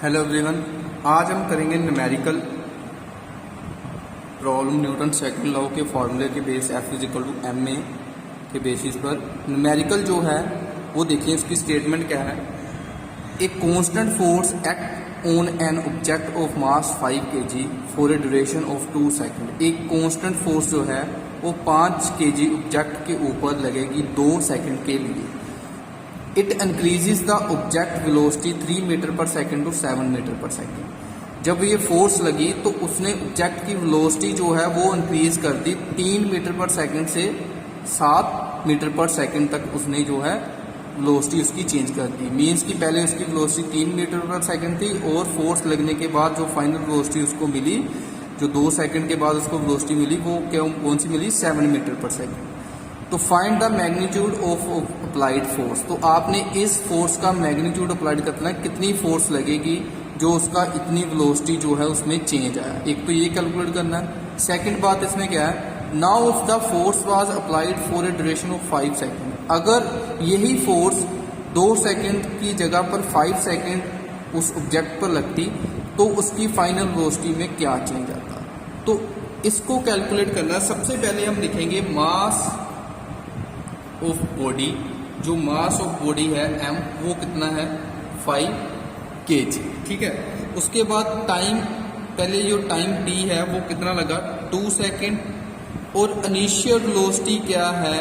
Hello everyone, आज हम करेंगे numerical problem Newton second law के फॉर्मूले के बेस F = ma के बेसिस पर। न्यूमेरिकल जो है वो देखिए, इसकी स्टेटमेंट क्या है। A constant force act on an object of mass 5 kg for a duration of 2 second. एक कांस्टेंट फोर्स जो है वो 5 kg ऑब्जेक्ट के ऊपर लगेगी 2 सेकंड के लिए। It increases the object velocity 3 metre per second to 7 metre per second. जब ये फोर्स लगी तो उसने ऑब्जेक्ट की वेलोसिटी जो है वो इंक्रीज कर दी 3 मीटर पर सेकेंड से 7 मीटर पर सेकेंड तक उसने जो है वेलोसिटी उसकी चेंज कर दी। मीन्स कि पहले उसकी वेलोसिटी 3 मीटर पर सेकेंड थी और फोर्स लगने के बाद जो फाइनल वेलोसिटी उसको मिली, जो 2 सेकेंड के बाद उसको वेलोसिटी मिली, वो कौन सी मिली? 7 मीटर पर सेकेंड। तो find the magnitude of applied force. तो आपने इस फोर्स का मैग्नीट्यूड अप्लाइड करना है, कितनी फोर्स लगेगी जो उसका इतनी वेलोसिटी जो है उसमें चेंज आया। एक तो ये कैलकुलेट करना है। सेकंड बात इसमें क्या है, now if the force was applied for a duration of 5 second. अगर यही फोर्स 2 सेकेंड की जगह पर 5 सेकेंड उस ऑब्जेक्ट पर लगती तो उसकी फाइनल वेलोसिटी में क्या चेंज आता। तो इसको कैलकुलेट करना, सबसे पहले हम लिखेंगे मास ऑफ बॉडी। जो मास ऑफ बॉडी है m, वो कितना है? 5 kg। ठीक है। उसके बाद टाइम, पहले जो टाइम t है वो कितना लगा? 2 सेकेंड। और इनिशियल वेलोसिटी क्या है?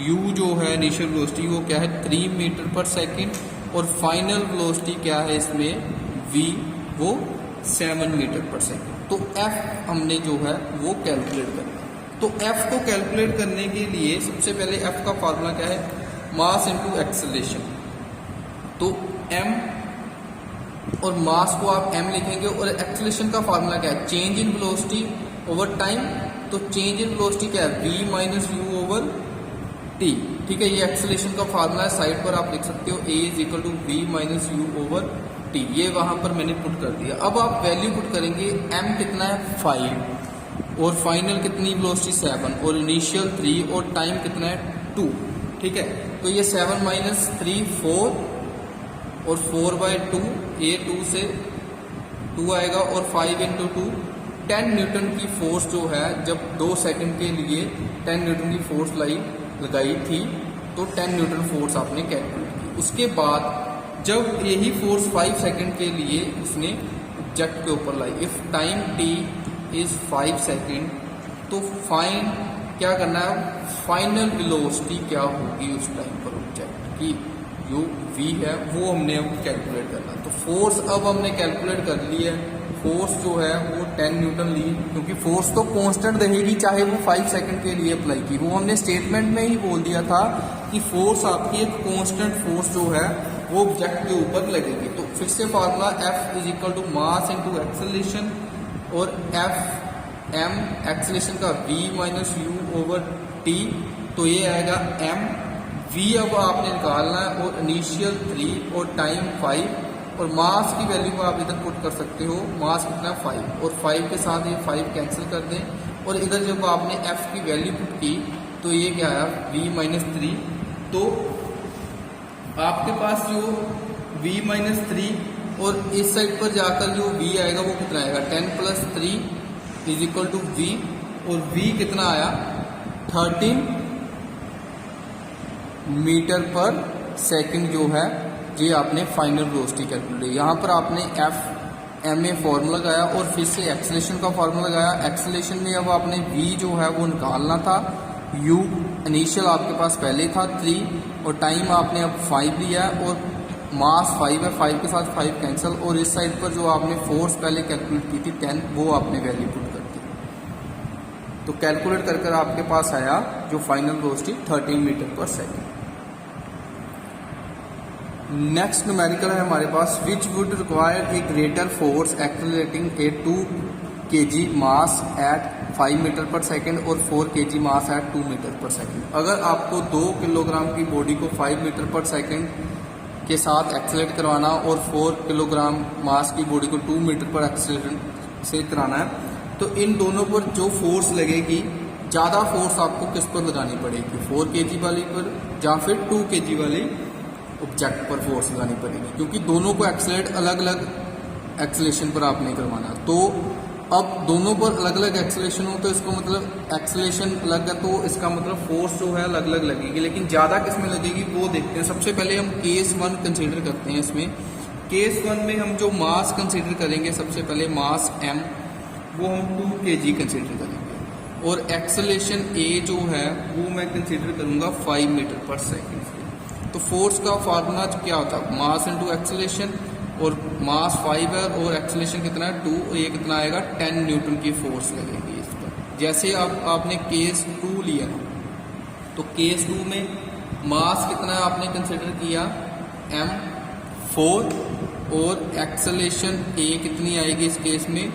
u जो है इनिशियल वेलोसिटी वो क्या है? 3 मीटर पर सेकेंड। और फाइनल वेलोसिटी क्या है इसमें? v, वो 7 मीटर पर सेकेंड। तो f हमने जो है वो कैलकुलेट करना। तो f को कैलकुलेट करने के लिए सबसे पहले f का फार्मूला क्या है? Mass into acceleration. तो m और मास को आप m लिखेंगे और एक्सेलरेशन का फार्मूला क्या है? Change in velocity over time. तो चेंज इन वेलोसिटी क्या है? v minus you over t। ठीक है, ये एक्सेलरेशन का फार्मूला है, साइड पर आप लिख सकते हो a = v minus you over t। ये वहां पर मैंने पुट कर दिया। अब आप वैल्यू पुट करेंगे, m कितना है? 5 और फाइनल कितनी वेलोसिटी? 7 और इनिशियल 3 और टाइम कितना है? 2। ठीक है, तो ये 7 माइनस 3 4 और 4/2, ये 2 से 2 आएगा और 5 × 2 10 न्यूटन की फोर्स जो है, जब 2 सेकंड के लिए 10 न्यूटन की फोर्स लगाई थी तो 10 न्यूटन फोर्स आपने कैलकुलेट की। उसके बाद जब यही फोर्स 5 सेकंड के लिए उसने ऑब्जेक्ट के ऊपर लाई, if time t is 5 second, तो फाइन क्या करना है? फाइनल वेलोसिटी क्या होगी उस टाइम पर ऑब्जेक्ट की, जो v है वो हमने अब कैलकुलेट करना। तो फोर्स अब हमने कैलकुलेट कर ली है। फोर्स जो है वो 10 न्यूटन ली, क्योंकि फोर्स तो कांस्टेंट रहेगी चाहे वो 5 सेकेंड के लिए अप्लाई की। वो हमने स्टेटमेंट में ही बोल दिया था कि फोर्स आपकी एक कांस्टेंट फोर्स जो है वो ऑब्जेक्ट के ऊपर लगेगी। तो फिर से formula F = mass into acceleration और m एक्सेलरेशन का v minus you over t। तो ये आएगा m, v अब आपने निकालना है और इनिशियल 3 और टाइम 5 और मास की वैल्यू को आप इधर पुट कर सकते हो। मास कितना? 5 और 5 के साथ ये 5 कैंसिल कर दें और इधर जब आपने f की वैल्यू पुट की तो ये क्या आया? v minus 3। तो आपके पास जो v माइनस 3 और इस साइड पर जाकर जो v आएगा वो कितना आएगा? 10 + 3 = v। और v कितना आया? 13 मीटर पर सेकंड जो है, ये आपने फाइनल वेलोसिटी कैलकुलेट। यहाँ पर आपने ma फॉर्मूला लगाया और फिर से एक्सेलरेशन का फॉर्मूला लगाया। एक्सेलरेशन में अब आपने v जो है वो निकालना था। u इनिशियल आपके पास पहले था 3 और टाइम आपने अब 5 लिया और मास 5 है, 5 के साथ 5 कैंसिल और इस साइड पर जो आपने फोर्स पहले कैलकुलेट की थी 10, वो आपने वैल्यू पुट कर दी। तो कैलकुलेट कर आपके पास आया जो final velocity 13 metre per second. Next numerical है हमारे पास, which would require a greater force accelerating a 2 kg mass at 5 metre per second और 4 kg mass at 2 metre per second. अगर आपको 2 किलोग्राम की बॉडी को 5 मीटर पर सेकेंड के साथ एक्सेलरेट करवाना और 4 किलोग्राम मास की बॉडी को 2 मीटर पर एक्सेलरेट से कराना है, तो इन दोनों पर जो फोर्स लगेगी, ज़्यादा फोर्स आपको किस पर लगानी पड़ेगी? 4 kg वाली पर या फिर 2 kg वाली ऑब्जेक्ट पर फोर्स लगानी पड़ेगी, क्योंकि दोनों को एक्सेलरेट अलग अलग एक्सेलेरेशन पर आपने करवाना। तो अब दोनों पर अलग अलग एक्सेलेरेशन हो तो इसको मतलब एक्सेलेरेशन अलग है, तो इसका मतलब फोर्स जो है अलग अलग लगेगी, लेकिन ज़्यादा किस में लगेगी वो देखते हैं। सबसे पहले हम केस 1 कंसीडर करते हैं। इसमें केस 1 में हम जो मास कंसीडर करेंगे, सबसे पहले मास m वो हम 2 kg कंसीडर करेंगे, और एक्सेलेरेशन a जो है वो मैं कंसीडर करूँगा 5 मीटर पर सेकेंड से। तो फोर्स का फार्मूला क्या होता है, मास इंटू एक्सेलेरेशन, और मास 5 है और एक्सेलेरेशन कितना है 2, ये कितना आएगा 10 न्यूटन की फोर्स लगेगी इस पर। जैसे आपने केस 2 लिया, तो केस 2 में मास कितना है आपने कंसिडर किया m 4, और एक्सेलेरेशन a कितनी आएगी इस केस में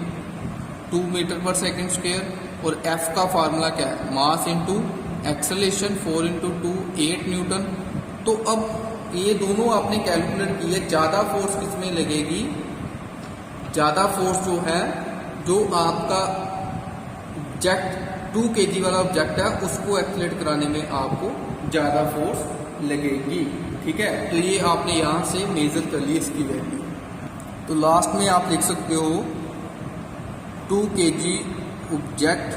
2 मीटर पर सेकेंड स्क्वायर, और f का फार्मूला क्या है, mass into acceleration 4 into 2 8 Newton. तो अब ये दोनों आपने कैलकुलेट किए, ज़्यादा फोर्स किसमें लगेगी, ज़्यादा फोर्स जो है जो आपका ऑब्जेक्ट 2 kg वाला ऑब्जेक्ट है उसको एक्सेलेरेट कराने में आपको ज़्यादा फोर्स लगेगी। ठीक है, तो ये आपने यहाँ से मेजर कर ली इसकी वैल्यू। तो लास्ट में आप लिख सकते हो 2 kg object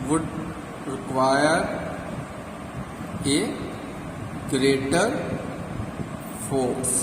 would require a greater force।